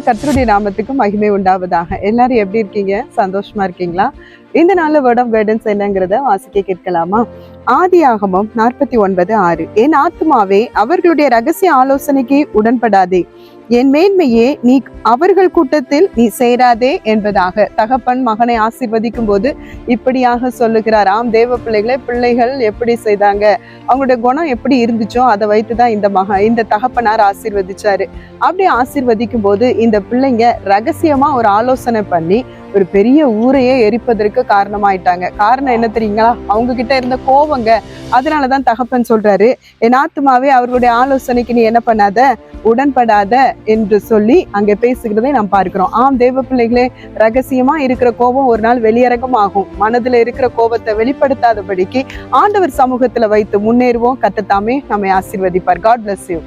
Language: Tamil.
கர்த்தருடைய நாமத்துக்கு மகிமை உண்டாவதாக. எல்லாரும் எப்படி இருக்கீங்க? சந்தோஷமா இருக்கீங்களா? இந்த நாள்ல வேர்ட் ஆஃப் கைடன்ஸ் என்னங்கிறத வாசிக்க கேட்கலாமா? ஆதியாகமம் 49:6. என் ஆத்துமாவே அவர்களுடைய ரகசிய ஆலோசனைக்கு உடன்படாதே, என் மேன்மையே நீ அவர்கள் கூட்டத்தில் நீ சேராதே என்பதாக. தகப்பன் மகனை ஆசீர்வதிக்கும் போது இப்படியாக சொல்லுகிறார். ஆம் தேவ பிள்ளைகள் எப்படி செய்தாங்க, அவங்களுடைய குணம் எப்படி இருந்துச்சோ அதை வைத்துதான் இந்த தகப்பனார் ஆசீர்வதிச்சாரு. அப்படி ஆசீர்வதிக்கும் போது இந்த பிள்ளைங்க ரகசியமா ஒரு ஆலோசனை பண்ணி ஒரு பெரிய ஊரையே எரிப்பதற்கு காரணமாயிட்டாங்க. காரணம் என்ன தெரியுங்களா? அவங்க கிட்ட இருந்த கோவங்க. அதனாலதான் தகப்பன் சொல்றாரு, என் ஆத்துமாவே அவர்களுடைய ஆலோசனைக்கு நீ என்ன பண்ணாத, உடன்படாத என்று சொல்லி அங்க பேசுகிறதை நாம் பார்க்கிறோம். ஆம் தேவ பிள்ளைகளே, ரகசியமா இருக்கிற கோபம் ஒரு நாள் வெளியரங்கம் ஆகும். மனதுல இருக்கிற கோபத்தை வெளிப்படுத்தாதபடிக்கு ஆண்டவர் சமூகத்துல வைத்து முன்னேறுவோம். கர்த்தர் தாமே நம்மை ஆசீர்வதிப்பார். God bless you.